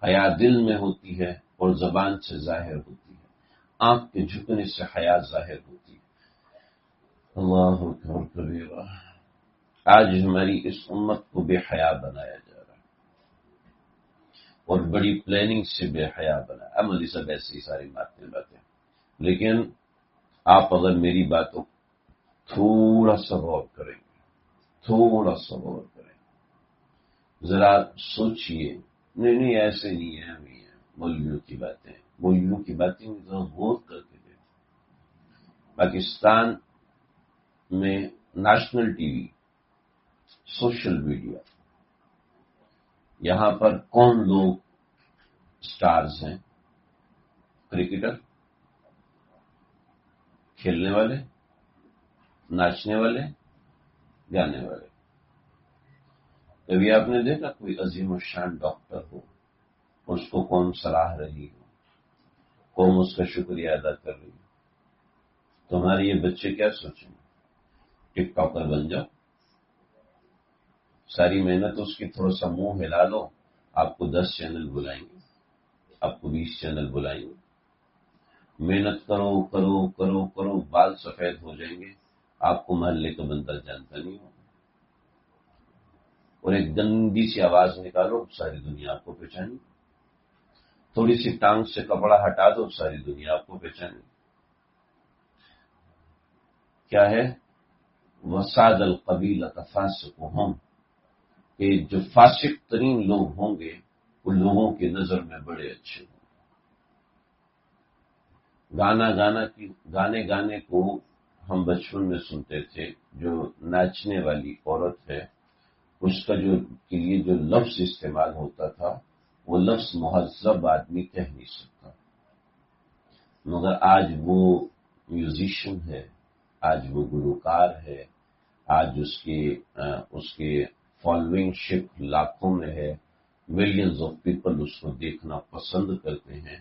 حیا دل میں ہوتی ہے اور زبان سے ظاہر ہوتی ہے، آنکھ کے جھکنے سے حیا ظاہر ہوتی ہے۔ اللہ اکبر کبیرہ۔ آج ہماری اس امت کو بے حیا بنایا جا رہا ہے، اور بڑی پلاننگ سے بے حیا بنا۔ عملی سب ایسی ساری باتیں، لیکن آپ اگر میری باتوں تھوڑا سا غور کریں گے، تھوڑا سا غور کریں، ذرا سوچئے، نہیں ایسے نہیں ہے، ہمیں مولویوں کی باتیں، مولویوں کی باتیں ذرا غور کر کے دیکھیں۔ پاکستان میں national T V, social media, یہاں پر کون لوگ سٹارز ہیں؟ کرکٹر، کھیلنے والے، ناچنے والے، گانے والے۔ کبھی آپ نے دیکھا کوئی عظیم الشان ڈاکٹر ہو، اس کو قوم سراہ رہی ہو، قوم اس کا شکریہ ادا کر رہی ہو؟ تمہارے یہ بچے کیا سوچیں گے؟ ٹک ٹاکر بن جاؤ، ساری محنت اس کی، تھوڑا سا منہ ہلا لو، آپ کو 10 چینل بلائیں گے، آپ کو 20 چینل بلائیں گے۔ محنت کرو کرو کرو کرو، بال سفید ہو جائیں گے، آپ کو محلے کا بندہ جانتا نہیں ہوگا، اور ایک گندی سی آواز نکالو، ساری دنیا آپ کو پہچانے، تھوڑی سی ٹانگ سے کپڑا ہٹا دو، ساری دنیا آپ کو پہچانے۔ کیا ہے؟ وساد القبیلۃ فاسقھم، کہ جو فاسق ترین لوگ ہوں گے وہ لوگوں کی نظر میں بڑے اچھے ہوں گے۔ گانے گانے کو ہم بچپن میں سنتے تھے، جو ناچنے والی عورت ہے اس کا کے لیے جو لفظ استعمال ہوتا تھا وہ لفظ مہذب آدمی کہہ نہیں سکتا، مگر آج وہ میوزیشین ہے، آج وہ گلوکار ہے، آج اس کے فالوئنگ شپ لاکھوں میں ہے، ملینز آف پیپل اس کو دیکھنا پسند کرتے ہیں.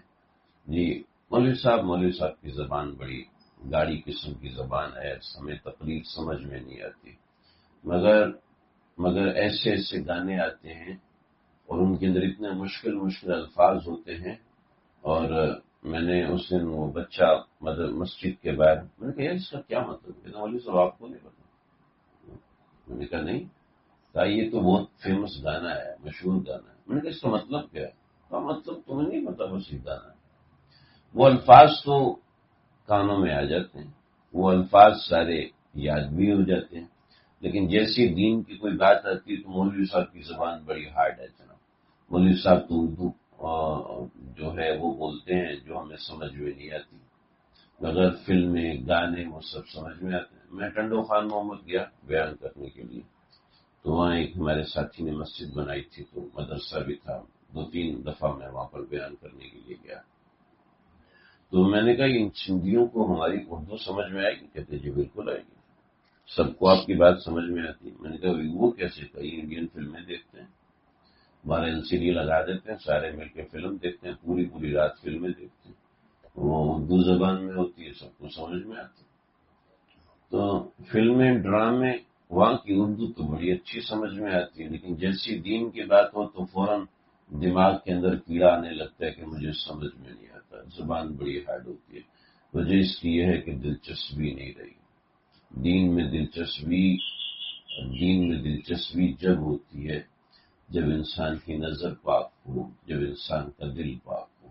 جی مولوی صاحب کی زبان بڑی گاڑی قسم کی زبان ہے، ہمیں تقریر سمجھ میں نہیں آتی، مگر ایسے ایسے گانے آتے ہیں اور ان کے اندر اتنے مشکل الفاظ ہوتے ہیں. اور میں نے اس دن وہ بچہ مسجد کے باہر میں نے کہا اس کا کیا مطلب ہے؟ مولوی صاحب آپ کو نہیں پتا؟ میں نے کہا نہیں. کہا یہ تو بہت فیمس گانا ہے، مشہور گانا ہے. میں نے کہا اس کا مطلب کیا ہے؟ کہا مطلب تمہیں نہیں پتا، بس یہ گانا ہے. وہ الفاظ تو کانوں میں آ جاتے ہیں، وہ الفاظ سارے یاد بھی ہو جاتے ہیں، لیکن جیسی دین کی کوئی بات آتی ہے تو مولوی صاحب کی زبان بڑی ہارڈ ہے جناب. مولوی صاحب تو اردو جو ہے وہ بولتے ہیں جو ہمیں سمجھ میں نہیں آتی، مگر فلمیں گانے وہ سب سمجھ میں آتے ہیں. میں ٹنڈو خان محمد گیا بیان کرنے کے لیے، تو وہاں ایک ہمارے ساتھی نے مسجد بنائی تھی تو مدرسہ بھی تھا. 2-3 دفعہ میں وہاں پر بیان کرنے کے لیے گیا. تو میں نے کہا ان سندھیوں کو ہماری اردو سمجھ میں آئے گی؟ کہتے جی بالکل آئے گی، سب کو آپ کی بات سمجھ میں آتی. میں نے کہا وہ کیسے؟ کئی انڈین فلمیں دیکھتے ہیں، ہمارے ایل سی ڈی لگا دیتے ہیں، سارے مل کے فلم دیکھتے ہیں، پوری رات فلمیں دیکھتے ہیں، وہ اردو زبان میں ہوتی ہے، سب کو سمجھ میں آتی ہے. تو فلمیں ڈرامے وہاں کی اردو تو بڑی اچھی سمجھ میں آتی ہے، لیکن جیسی دین کی بات ہو تو فوراً دماغ کے اندر کیڑا آنے لگتا ہے کہ مجھے سمجھ میں نہیں آتا، زبان بڑی ہارڈ ہوتی ہے. وجہ اس کی یہ ہے کہ دلچسپی نہیں رہی. دین میں دلچسپی جب ہوتی ہے جب انسان کی نظر پاک ہو، جب انسان کا دل پاک ہو.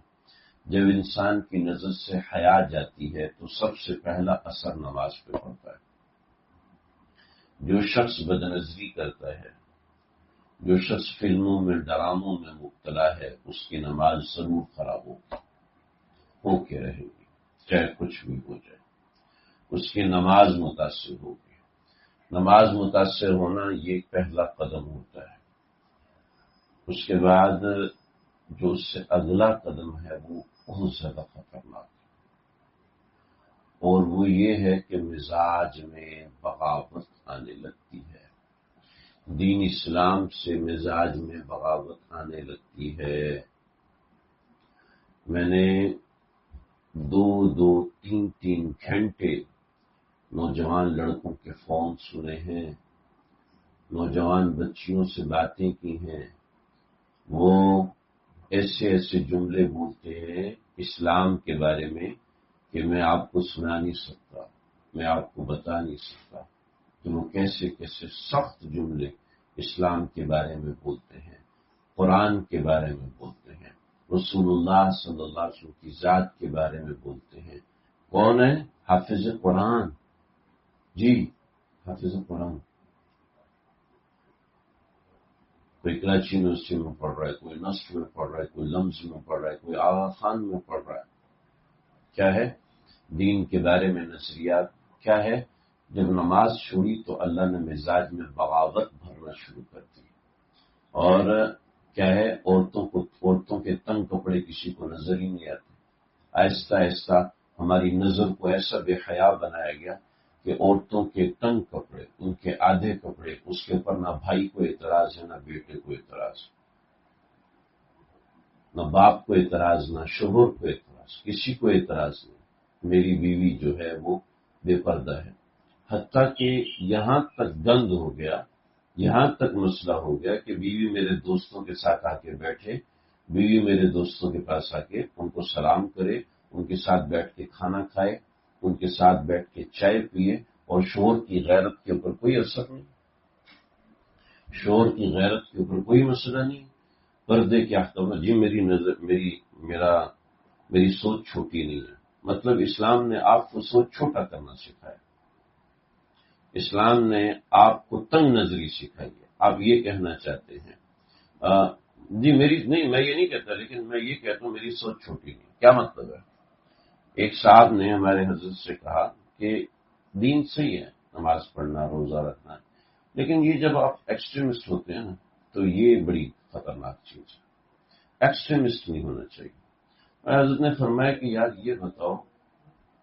جب انسان کی نظر سے حیا جاتی ہے تو سب سے پہلا اثر نماز پہ پڑتا ہے. جو شخص بدنظری کرتا ہے، جو شخص فلموں میں ڈراموں میں مبتلا ہے، اس کی نماز ضرور خراب ہو کے رہے گی، چاہے کچھ بھی ہو جائے. اس کی نماز متاثر ہوگی. نماز متاثر ہونا یہ پہلا قدم ہوتا ہے. اس کے بعد جو اس سے اگلا قدم ہے وہ بہت زیادہ خطرناک ہے، اور وہ یہ ہے کہ مزاج میں بغاوت آنے لگتی ہے. دین اسلام سے مزاج میں بغاوت آنے لگتی ہے. میں نے 2-3 گھنٹے نوجوان لڑکوں کے فون سنے ہیں، نوجوان بچیوں سے باتیں کی ہیں. وہ ایسے ایسے جملے بولتے ہیں اسلام کے بارے میں کہ میں آپ کو سنا نہیں سکتا، میں آپ کو بتا نہیں سکتا کہ وہ کیسے کیسے سخت جملے اسلام کے بارے میں بولتے ہیں، قرآن کے بارے میں بولتے ہیں، رسول اللہ صلی اللہ علیہ وسلم کی ذات کے بارے میں بولتے ہیں. کون ہے؟ حافظ قرآن. جی حافظ قرآن. کوئی کراچی یونیورسٹی میں پڑھ رہا ہے، کوئی نصف میں پڑھ رہا ہے، کوئی لمز میں پڑھ رہا ہے، کوئی آغا خان میں پڑھ رہا ہے. کیا ہے دین کے بارے میں نظریات؟ کیا ہے؟ جب نماز چھوڑی تو اللہ نے مزاج میں بغاوت بھرنا شروع کر دی. اور کیا ہے؟ عورتوں کے تنگ کپڑے کسی کو نظر ہی نہیں آتے. آہستہ آہستہ ہماری نظر کو ایسا بے حیا بنایا گیا کہ عورتوں کے تنگ کپڑے، ان کے آدھے کپڑے، اس کے اوپر نہ بھائی کو اعتراض ہے، نہ بیٹے کو اعتراض، نہ باپ کو اعتراض، نہ شوہر کو اعتراض، کسی کو اعتراض نہیں. میری بیوی جو ہے وہ بے پردہ ہے. حتیٰ کہ یہاں تک گند ہو گیا، یہاں تک مسئلہ ہو گیا کہ بیوی میرے دوستوں کے ساتھ آ کے بیٹھے، بیوی میرے دوستوں کے پاس آ کے ان کو سلام کرے، ان کے ساتھ بیٹھ کے کھانا کھائے، ان کے ساتھ بیٹھ کے چائے پیے، اور شوہر کی غیرت کے اوپر کوئی اثر نہیں، شوہر کی غیرت کے اوپر کوئی مسئلہ نہیں. پردے کے احکام جی میری سوچ چھوٹی نہیں ہے. مطلب اسلام نے آپ کو سوچ چھوٹا کرنا سکھایا، اسلام نے آپ کو تنگ نظری سکھائی ہے. آپ یہ کہنا چاہتے ہیں جی نہیں، میں یہ نہیں کہتا، لیکن میں یہ کہتا ہوں میری سوچ چھوٹی نہیں. کیا مطلب ہے؟ ایک صاحب نے ہمارے حضرت سے کہا کہ دین صحیح ہے، نماز پڑھنا، روزہ رکھنا، لیکن یہ جب آپ ایکسٹریمسٹ ہوتے ہیں نا تو یہ بڑی خطرناک چیز ہے. ایکسٹریمسٹ نہیں ہونا چاہیے. حضرت نے فرمایا کہ یار یہ بتاؤ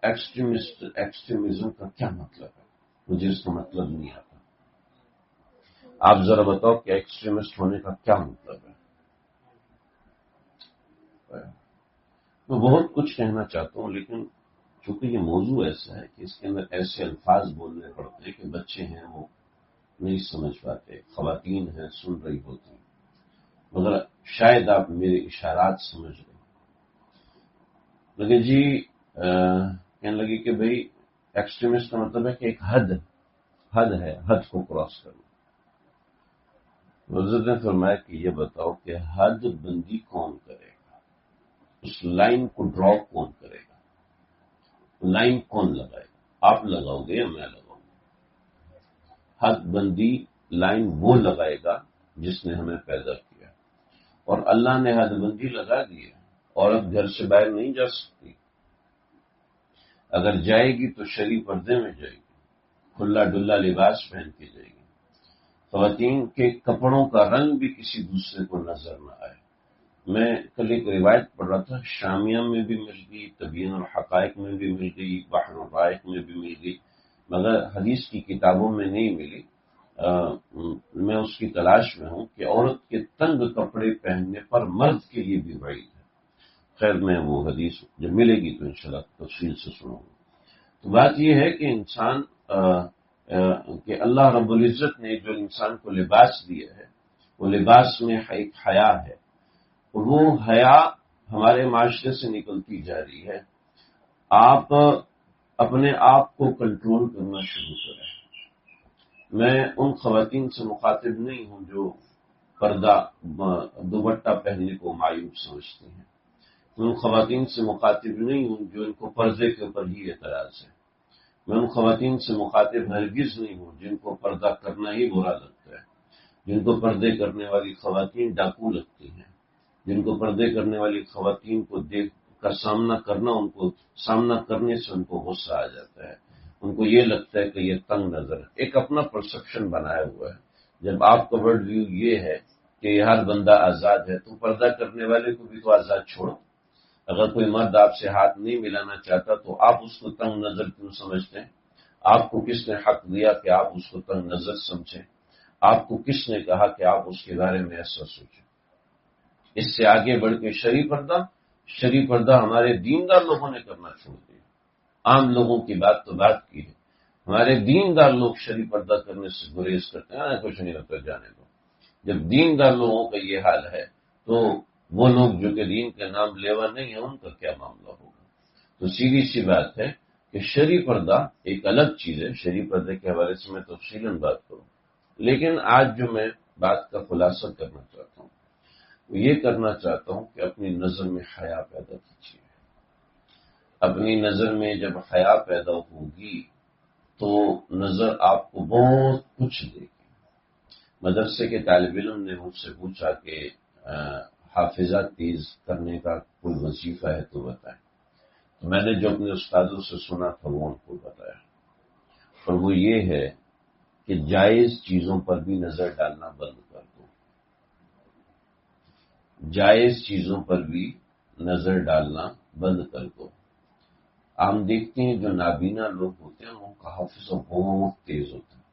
ایکسٹریمزم کا کیا مطلب ہے؟ مجھے اس کا مطلب نہیں آتا. آپ ذرا بتاؤ کہ ایکسٹریمسٹ ہونے کا کیا مطلب ہے؟ میں بہت کچھ کہنا چاہتا ہوں، لیکن چونکہ یہ موضوع ایسا ہے کہ اس کے اندر ایسے الفاظ بولنے پڑتے ہیں کہ بچے ہیں وہ نہیں سمجھ پاتے، خواتین ہیں سن رہی ہوتی ہیں، مگر شاید آپ میرے اشارات سمجھ رہے لگے جی. کہنے لگی کہ بھئی ایکسٹریمسٹ کا مطلب ہے کہ ایک حد ہے، حد کو کراس کرنا. حضرت نے فرمایا کہ یہ بتاؤ کہ حد بندی کون کرے گا؟ اس لائن کو ڈرا کون کرے گا؟ لائن کون لگائے گا؟ آپ لگاؤ گے یا میں لگاؤں گا؟ حد بندی لائن وہ لگائے گا جس نے ہمیں پیدا کیا، اور اللہ نے حد بندی لگا دی ہے. عورت گھر سے باہر نہیں جا سکتی، اگر جائے گی تو شرعی پردے میں جائے گی، کھلا ڈلا لباس پہن کے جائے گی. خواتین کے کپڑوں کا رنگ بھی کسی دوسرے کو نظر نہ آئے. میں کل ایک روایت پڑھ رہا تھا، شامیہ میں بھی مل گئی، تبیین الحقائق میں بھی مل گئی، بحر الرائق میں بھی مل گئی، مگر حدیث کی کتابوں میں نہیں ملی. میں اس کی تلاش میں ہوں کہ عورت کے تنگ کپڑے پہننے پر مرد کے لیے بھی وعید ہے. خیر میں وہ حدیث جب ملے گی تو انشاءاللہ تفصیل سے سنوں گا. تو بات یہ ہے کہ انسان کہ اللہ رب العزت نے جو انسان کو لباس دیا ہے وہ لباس میں ایک حیا ہے، اور وہ حیا ہمارے معاشرے سے نکلتی جا رہی ہے. آپ اپنے آپ کو کنٹرول کرنا شروع کریں. میں ان خواتین سے مخاطب نہیں ہوں جو پردہ دوپٹہ پہننے کو معیوب سمجھتی ہیں. میں ان خواتین سے مخاطب نہیں ہوں جو ان کو پردے کے اوپر ہی اعتراض ہے. میں ان خواتین سے مخاطب ہرگز نہیں ہوں جن کو پردہ کرنا ہی برا لگتا ہے، جن کو پردے کرنے والی خواتین ڈاکو لگتی ہیں، جن کو پردے کرنے والی خواتین کو دیکھ کا سامنا کرنے سے ان کو غصہ آ جاتا ہے. ان کو یہ لگتا ہے کہ یہ تنگ نظر ہے. ایک اپنا پرسپشن بنایا ہوا ہے. جب آپ کا ورلڈ ویو یہ ہے کہ ہر بندہ آزاد ہے تو پردہ کرنے والے کو بھی تو آزاد چھوڑو. اگر کوئی مرد آپ سے ہاتھ نہیں ملانا چاہتا تو آپ اس کو تنگ نظر کیوں سمجھتے ہیں؟ آپ کو کس نے حق دیا کہ آپ اس کو تنگ نظر سمجھیں؟ آپ کو کس نے کہا کہ آپ اس کے بارے میں ایسا سوچیں؟ اس سے آگے بڑھ کے شرعی پردہ ہمارے دیندار لوگوں نے کرنا چھوڑ دیا. عام لوگوں کی بات تو بات کی ہے، ہمارے دیندار لوگ شرعی پردہ کرنے سے گریز کرتے ہیں. کچھ نہیں ہوتا، جانے دو. جب دیندار لوگوں کا یہ حال ہے تو وہ لوگ جو کہ دین کے نام لیوا نہیں ہیں ان کا کیا معاملہ ہوگا؟ تو سیدھی سی بات ہے کہ شرعی پردہ ایک الگ چیز ہے. شرعی پردے کے حوالے سے میں تفصیلاً بات کروں، لیکن آج جو میں بات کا خلاصہ کرنا چاہتا ہوں وہ یہ کرنا چاہتا ہوں کہ اپنی نظر میں حیا پیدا کیجیے. اپنی نظر میں جب حیا پیدا ہوگی تو نظر آپ کو بہت کچھ دے گی. مدرسے کے طالب علم نے مجھ سے پوچھا کہ حافظہ تیز کرنے کا کوئی وظیفہ ہے تو بتائیں. تو میں نے جو اپنے استادوں سے سنا تھا وہ ان کو بتایا، اور وہ یہ ہے کہ جائز چیزوں پر بھی نظر ڈالنا بند کر دو. جائز چیزوں پر بھی نظر ڈالنا بند کر دو. ہم دیکھتے ہیں جو نابینا لوگ ہوتے ہیں ان کا حافظہ بہت تیز ہوتا ہے،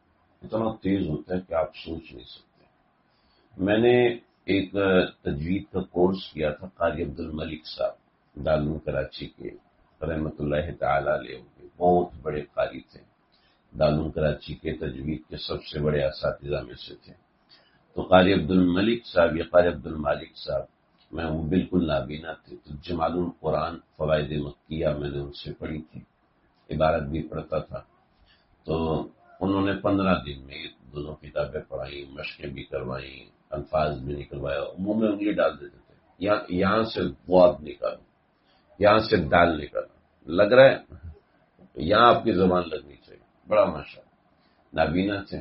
اتنا تیز ہوتا ہے کہ آپ سوچ نہیں سکتے. میں نے ایک تجوید کا کورس کیا تھا قاری عبد الملک صاحب دارالعلوم کراچی کے رحمۃ اللہ تعالی علیہ، بہت بڑے قاری تھے. دارالعلوم کراچی کے تجوید کے سب سے بڑے اساتذہ میں سے تھے. تو قاری عبد الملک صاحب یا قاری عبد المالک صاحب، میں وہ بالکل نابینا تھے. تو جمال القرآن فوائد مکیہ میں نے ان سے پڑھی تھی، عبارت بھی پڑھتا تھا. تو انہوں نے 15 دن میں یہ دونوں کتابیں پڑھائیں، مشقیں بھی کروائیں، الفاظ بھی نکلوایا. منہ میں انگلی ڈال دیتے تھے، یہاں سے غواب نکالو، یہاں سے دال نکالو، لگ رہا ہے یہاں آپ کی زبان لگنی چاہیے. بڑا ماشاء نابینا تھے.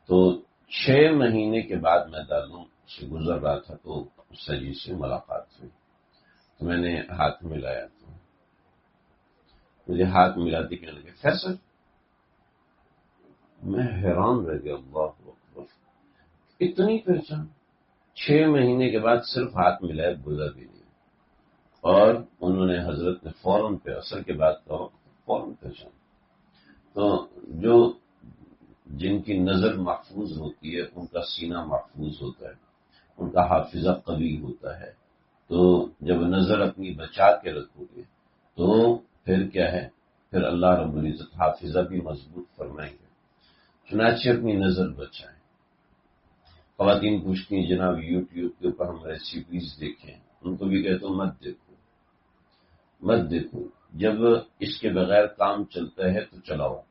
تو 6 مہینے کے بعد میں دارالعلوم سے گزر رہا تھا تو سجی سے ملاقات ہوئی. تو میں نے ہاتھ ملایا، تو مجھے ہاتھ ملاتے کہنے لگے فیصل. میں حیران رہ گیا، اللہ اکبر، اتنی پہچان 6 مہینے کے بعد صرف ہاتھ ملایا، گزر بھی نہیں. اور انہوں نے حضرت نے فوراً پہ اثر کے بعد کہا فوراً پہچان. تو جو جن کی نظر محفوظ ہوتی ہے ان کا سینہ محفوظ ہوتا ہے، ان کا حافظہ قوی ہوتا ہے. تو جب نظر اپنی بچا کے رکھو گے تو پھر کیا ہے، پھر اللہ رب العزت حافظہ بھی مضبوط فرمائیں گے. چنانچہ اپنی نظر بچائیں. خواتین پوچھتی ہیں جناب یوٹیوب کے اوپر ہم ریسیپیز دیکھیں، ان کو بھی کہتا ہوں مت دیکھو. جب اس کے بغیر کام چلتا ہے تو چلاؤ.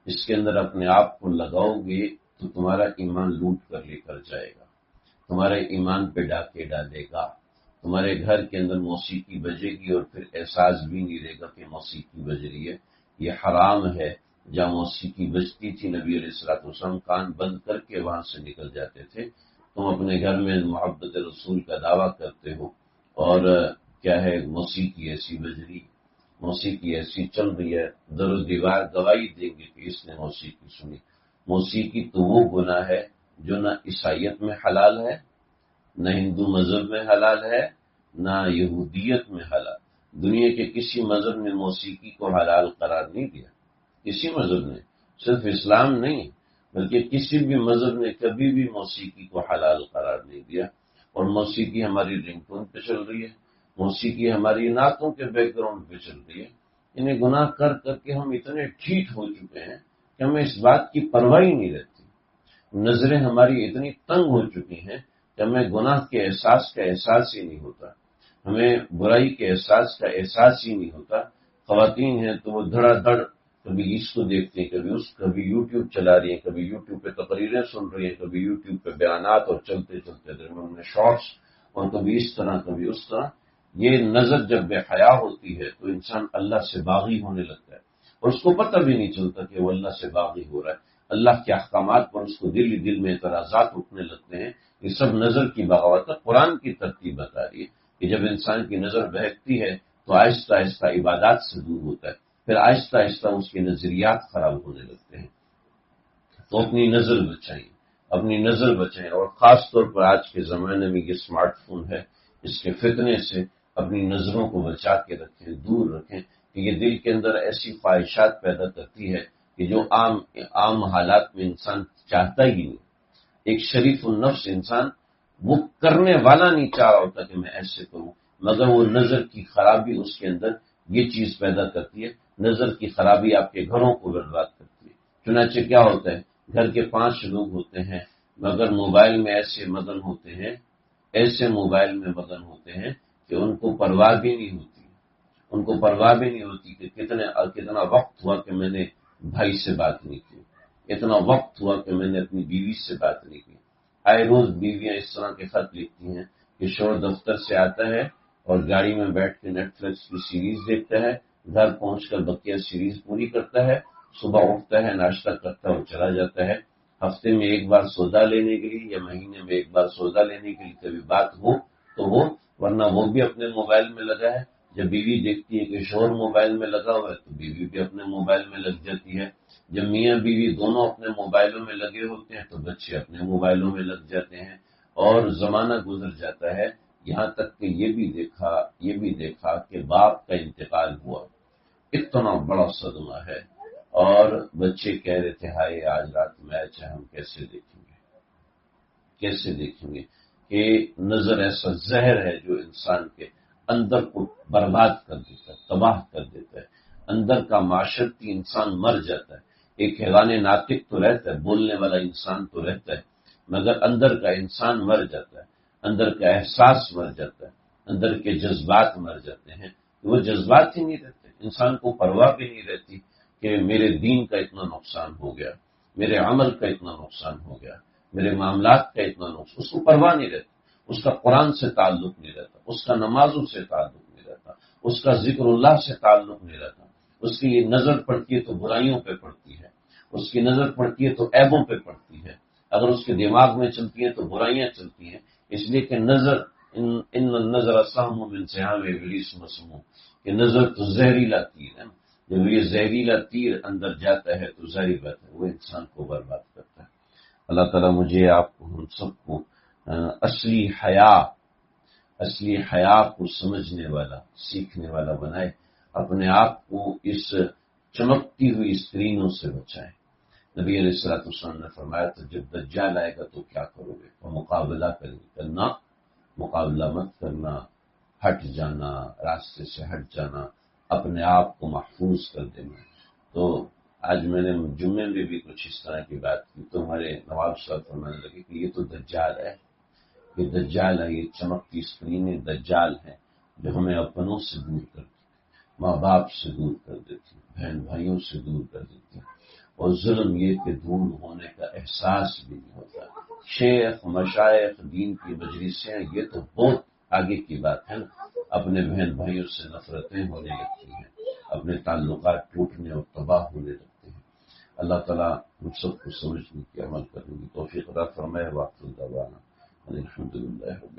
اس کے اندر اپنے آپ کو لگاؤ گے تو تمہارا ایمان لوٹ کر لے کر جائے گا، تمہارے ایمان پہ ڈاکے ڈالے گا. تمہارے گھر کے اندر موسیقی بجے گی اور پھر احساس بھی نہیں رہے گا کہ موسیقی بج رہی ہے. یہ حرام ہے. جہاں موسیقی بجتی تھی نبی علیہ الصلوۃ والسلام کان بند کر کے وہاں سے نکل جاتے تھے. تم اپنے گھر میں محبت رسول کا دعویٰ کرتے ہو اور کیا ہے موسیقی ایسی بج رہی، موسیقی ایسی چل رہی ہے، در و دیوار گواہی دیں گے کہ اس نے موسیقی سنی. موسیقی تو وہ گناہ ہے جو نہ عیسائیت میں حلال ہے، نہ ہندو مذہب میں حلال ہے، نہ یہودیت میں حلال. دنیا کے کسی مذہب نے موسیقی کو حلال قرار نہیں دیا، کسی مذہب نے، صرف اسلام نہیں بلکہ کسی بھی مذہب نے کبھی بھی موسیقی کو حلال قرار نہیں دیا. اور موسیقی ہماری رنگ ٹون پہ چل رہی ہے، موسیقی ہماری نعتوں کے بیک گراؤنڈ پہ چل رہی ہے. انہیں گناہ کر کر کے ہم اتنے ٹھیٹ ہو چکے ہیں کہ ہمیں اس بات کی پرواہ ہی نہیں رہتی. نظریں ہماری اتنی تنگ ہو چکی ہیں کہ ہمیں گناہ کے احساس کا احساس ہی نہیں ہوتا، ہمیں برائی کے احساس کا احساس ہی نہیں ہوتا. خواتین ہیں تو وہ دھڑا دھڑ کبھی اس کو دیکھتے ہیں، کبھی یوٹیوب چلا رہی ہیں، کبھی یوٹیوب پہ تقریریں سن رہی ہیں، کبھی یوٹیوب پہ بیانات اور چلتے درمیان میں شارٹس، اور کبھی اس طرح کبھی اس طرح. یہ نظر جب بے حیا ہوتی ہے تو انسان اللہ سے باغی ہونے لگتا ہے اور اس کو پتہ بھی نہیں چلتا کہ وہ اللہ سے باغی ہو رہا ہے. اللہ کے احکامات پر اس کو دل ہی دل میں اعتراضات اٹھنے لگتے ہیں. یہ سب نظر کی بغاوت ہے. قرآن کی ترتیب بتا رہی ہے کہ جب انسان کی نظر بہکتی ہے تو آہستہ آہستہ عبادات سے دور ہوتا ہے، پھر آہستہ آہستہ اس کے نظریات خراب ہونے لگتے ہیں. تو اپنی نظر بچائیں اور خاص طور پر آج کے زمانے میں یہ اسمارٹ فون ہے، اس کے فتنے سے اپنی نظروں کو بچا کے رکھیں، دور رکھیں کہ یہ دل کے اندر ایسی خواہشات پیدا کرتی ہے کہ جو عام حالات میں انسان چاہتا ہی نہیں. ایک شریف النفس انسان وہ کرنے والا نہیں چاہ رہا ہوتا کہ میں ایسے کروں، مگر وہ نظر کی خرابی اس کے اندر یہ چیز پیدا کرتی ہے. نظر کی خرابی آپ کے گھروں کو برباد کرتی ہے. چنانچہ کیا ہوتا ہے، گھر کے 5 لوگ ہوتے ہیں مگر موبائل میں ایسے مگن ہوتے ہیں کہ ان کو پرواہ بھی نہیں ہوتی کہ کتنا وقت ہوا کہ میں نے بھائی سے بات نہیں کی، اتنا وقت ہوا کہ میں نے اپنی بیوی سے بات نہیں کی. آئے روز بیویاں اس طرح کے خط لکھتی ہیں کہ شوہر دفتر سے آتا ہے اور گاڑی میں بیٹھ کے نیٹ فلکس کی سیریز دیکھتا ہے، گھر پہنچ کر بقیہ سیریز پوری کرتا ہے، صبح اٹھتا ہے، ناشتہ کرتا ہے اور چلا جاتا ہے. ہفتے میں ایک بار سودا لینے کے لیے یا مہینے میں ایک بار سودا لینے کے لیے کبھی بات ہو تو وہ، ورنہ وہ بھی اپنے موبائل میں لگا ہے. جب بیوی دیکھتی ہے کہ شوہر موبائل میں لگا ہوا ہے تو بیوی بھی اپنے موبائل میں لگ جاتی ہے. جب میاں بیوی دونوں اپنے موبائلوں میں لگے ہوتے ہیں تو بچے اپنے موبائلوں میں لگ جاتے ہیں اور زمانہ گزر جاتا ہے. یہاں تک کہ یہ بھی دیکھا کہ باپ کا انتقال ہوا. اتنا بڑا صدمہ ہے اور بچے کہہ رہے تھے ہائے آج رات میچ ہے، ہم کیسے دیکھیں گے کہ نظر ایسا زہر ہے جو انسان کے اندر کو برباد کر دیتا ہے، تباہ کر دیتا ہے. اندر کا معاشرتی انسان مر جاتا ہے. ایک حیوان ناطق تو رہتا ہے، بولنے والا انسان تو رہتا ہے، مگر اندر کا انسان مر جاتا ہے، اندر کا احساس مر جاتا ہے، اندر کے جذبات مر جاتے ہیں. وہ جذبات ہی نہیں رہتے. انسان کو پرواہ بھی نہیں رہتی کہ میرے دین کا اتنا نقصان ہو گیا، میرے عمل کا اتنا نقصان ہو گیا، میرے معاملات کا اتنا نقصان. اس کو پرواہ نہیں رہتی. اس کا قرآن سے تعلق نہیں رہتا، اس کا نمازوں سے تعلق نہیں رہتا، اس کا ذکر اللہ سے تعلق نہیں رہتا. اس کی یہ نظر پڑتی ہے تو برائیوں پہ پڑتی ہے، اس کی نظر پڑتی ہے تو عیبوں پہ پڑتی ہے. اگر اس کے دماغ میں چلتی ہے تو برائیاں چلتی ہیں. اس لیے کہ نظر ان نظر سہم من سہام ابلیس مسموم، کہ نظر تو زہریلا تیر ہے. جب یہ زہریلا تیر اندر جاتا ہے تو ظاہر بات ہے وہ انسان کو برباد کرتا ہے. اللہ تعالیٰ مجھے آپ کو ہم سب کو اصلی حیا اصلی حیا کو سمجھنے والا، سیکھنے والا بنائے، اپنے آپ کو اس چمکتی ہوئی اسکرینوں سے بچائے۔ نبی علیہ السلام نے فرمایا تھا جب دجال آئے گا تو کیا کرو گے؟ وہ مقابلہ کرنا، مقابلہ مت کرنا، ہٹ جانا، راستے سے ہٹ جانا، اپنے آپ کو محفوظ کر دینا۔ تو آج میں نے جمعے میں بھی کچھ اس طرح کی بات کی تو ہمارے نواب صاحب فرمانے لگے کہ یہ تو دجال ہے، یہ دجال ہے، یہ چمکتی اسکرینیں دجال ہیں جو ہمیں اپنوں سے دور کر دیتی، ماں باپ سے دور کر دیتی، بہن بھائیوں سے دور کر دیتی، اور ظلم یہ کہ دور ہونے کا احساس بھی نہیں ہوتا۔ شیخ مشائخ دین کی مجلسیں یہ تو بہت آگے کی بات ہے نا، اپنے بہن بھائیوں سے نفرتیں ہونے لگتی ہیں، اپنے تعلقات ٹوٹنے اور تباہ ہونے لگتے ہیں۔ اللہ تعالیٰ ہم سب کو سمجھنے کی عمل کرنے کی توفیق عطا فرمائے۔ واقع دعوانا الحمدللہ۔